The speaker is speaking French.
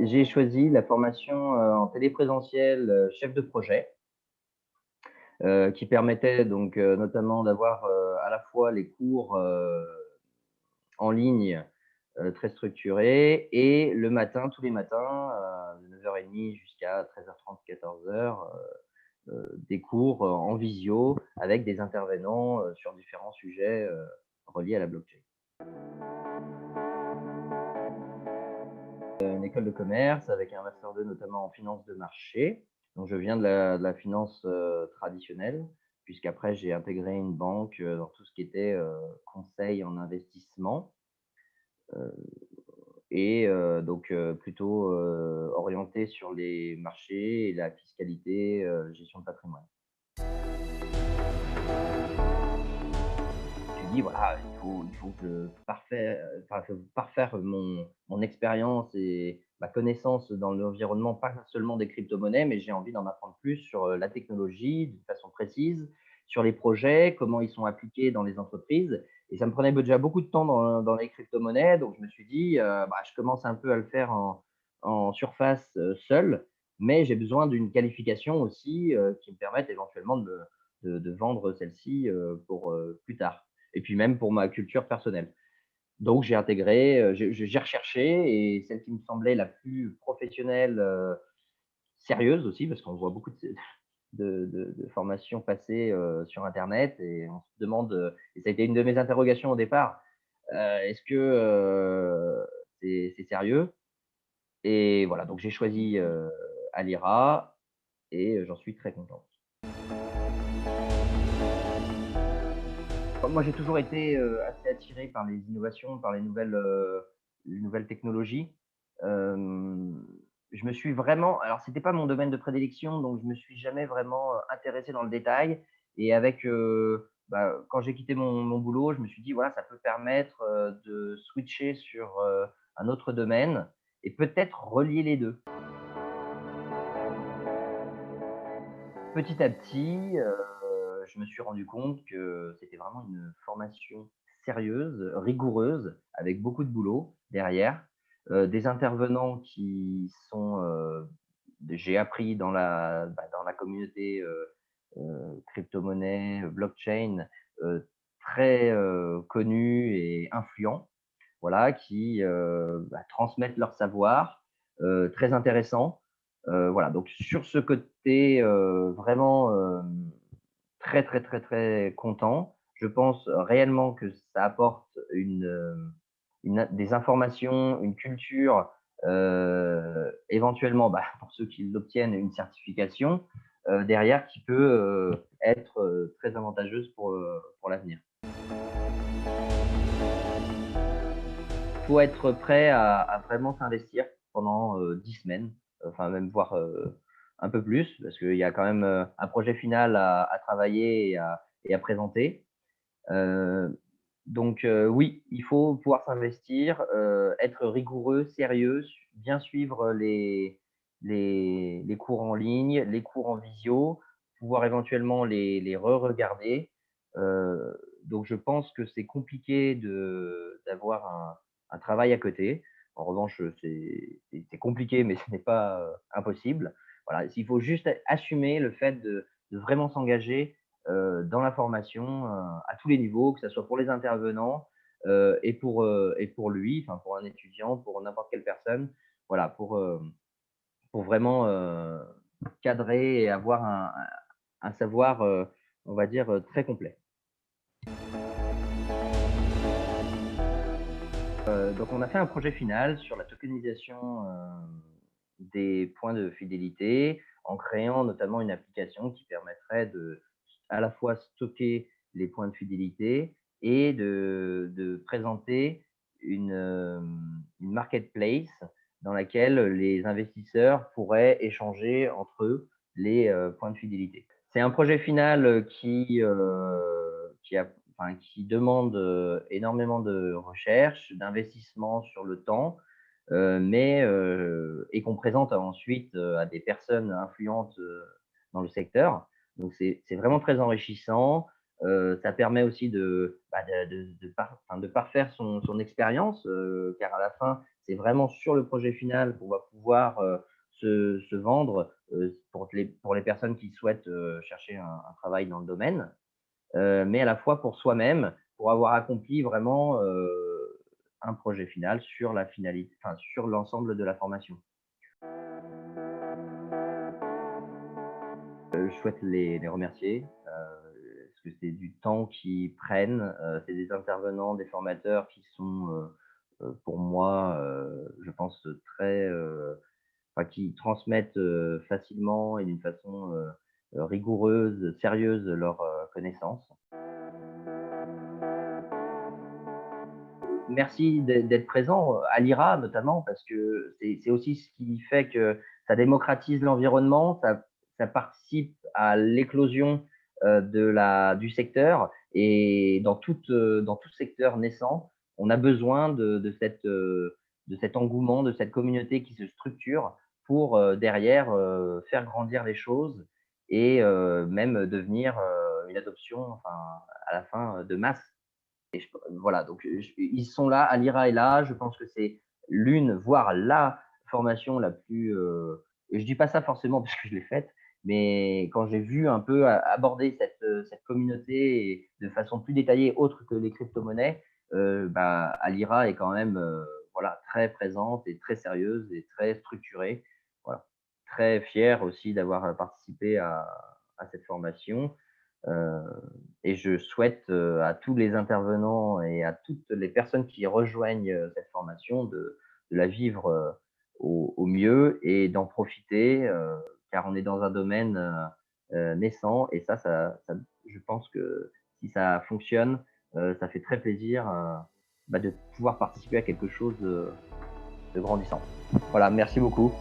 j'ai choisi la formation, en téléprésentiel, chef de projet, qui permettait donc, notamment d'avoir, à la fois les cours, en ligne, très structurés et le matin, tous les matins, de 9h30 jusqu'à 13h30-14h, des cours, en visio avec des intervenants, sur différents sujets, reliés à la blockchain. Une école de commerce avec un master 2 notamment en finance de marché. Donc je viens de la finance, traditionnelle, puisqu'après j'ai intégré une banque, dans tout ce qui était, conseil en investissement, et donc plutôt, orienté sur les marchés et la fiscalité, gestion de patrimoine. Je me suis dit: «Voilà, il faut que je enfin, faut parfaire mon expérience et ma connaissance dans l'environnement, pas seulement des cryptomonnaies, mais j'ai envie d'en apprendre plus sur, la technologie de façon précise, sur les projets, comment ils sont appliqués dans les entreprises», et ça me prenait déjà beaucoup de temps dans les cryptomonnaies, donc je me suis dit: «Bah, je commence un peu à le faire en surface, seul, mais j'ai besoin d'une qualification aussi, qui me permette éventuellement de vendre celle-ci, pour, plus tard». Et puis même pour ma culture personnelle. Donc j'ai intégré, j'ai recherché, et celle qui me semblait la plus professionnelle, sérieuse aussi, parce qu'on voit beaucoup de formations passer, sur internet, et on se demande, et ça a été une de mes interrogations au départ, est-ce que, c'est sérieux? Et voilà, donc j'ai choisi, Alira, et j'en suis très content. Moi, j'ai toujours été, assez attiré par les innovations, par les nouvelles technologies. Hem, je me suis vraiment, alors c'était pas mon domaine de prédilection, donc je me suis jamais vraiment, intéressé dans le détail, et avec, quand j'ai quitté mon boulot, je me suis dit: «Voilà, ça peut permettre, de switcher sur, un autre domaine et peut-être relier les 2». Petit à petit, je me suis rendu compte que c'était vraiment une formation sérieuse, rigoureuse, avec beaucoup de boulot derrière, des intervenants qui sont, j'ai appris dans la communauté, crypto-monnaie, blockchain, très, connus et influents, voilà, qui, transmettent leur savoir, très intéressant. Voilà, donc sur ce côté, vraiment, très, très, très, très content. Je pense réellement que ça apporte des informations, une culture, éventuellement, pour ceux qui l'obtiennent, une certification, derrière, qui peut, être, très avantageuse pour l'avenir. Faut être prêt à vraiment s'investir pendant, 10 semaines, enfin même voire, un peu plus, parce qu'il y a quand même, un projet final à travailler et à présenter. Heu, donc oui, il faut pouvoir s'investir, être rigoureux, sérieux, bien suivre les cours en ligne, les cours en visio, pouvoir éventuellement les re-regarder. Donc je pense que c'est compliqué d'avoir un travail à côté. En revanche, c'est compliqué, mais ce n'est pas, impossible. Voilà, il faut juste assumer le fait de vraiment s'engager, dans la formation, à tous les niveaux, que ça soit pour les intervenants, et pour lui, enfin pour un étudiant, pour n'importe quelle personne. Voilà, pour vraiment, cadrer et avoir un savoir, on va dire, très complet. Donc on a fait un projet final sur la tokenisation, des points de fidélité, en créant notamment une application qui permettrait à la fois stocker les points de fidélité et de présenter une marketplace dans laquelle les investisseurs pourraient échanger entre eux les, points de fidélité. C'est un projet final, qui demande, énormément de recherche, d'investissement sur le temps, et qu'on présente ensuite, à des personnes influentes, dans le secteur. Donc c'est vraiment très enrichissant. Ça permet aussi de parfaire son expérience, car à la fin, c'est vraiment sur le projet final qu'on va pouvoir, se vendre, pour les personnes qui souhaitent, chercher un travail dans le domaine, mais à la fois pour soi-même, pour avoir accompli vraiment, un projet final sur la finalité, enfin sur l'ensemble de la formation. Je souhaite les remercier, parce que c'est du temps qu'ils prennent, c'est des intervenants, des formateurs qui sont, pour moi, je pense très, enfin qui transmettent, facilement et d'une façon, rigoureuse, sérieuse leurs, connaissances. Merci d'être présent à l'IRA notamment parce que c'est aussi ce qui fait que ça démocratise l'environnement, ça participe à l'éclosion, du secteur, et dans tout secteur naissant, on a besoin de cet engouement, de cette communauté qui se structure pour, derrière, faire grandir les choses et même devenir, une adoption, enfin, à la fin, de masse. Voilà, donc ils sont là, Alira est là. Je pense que c'est l'une, voire la formation la plus. Et je dis pas ça forcément parce que je l'ai faite, mais quand j'ai vu un peu aborder cette communauté et de façon plus détaillée, autre que les crypto-monnaies, Alira est quand même voilà, très présente et très sérieuse et très structurée. Voilà. Très fier aussi d'avoir participé à cette formation. Heu et je souhaite, à tous les intervenants et à toutes les personnes qui rejoignent, cette formation de la vivre, au mieux et d'en profiter, car on est dans un domaine, naissant, et ça je pense que si ça fonctionne, ça fait très plaisir, de pouvoir participer à quelque chose, de grandissant. Voilà, merci beaucoup.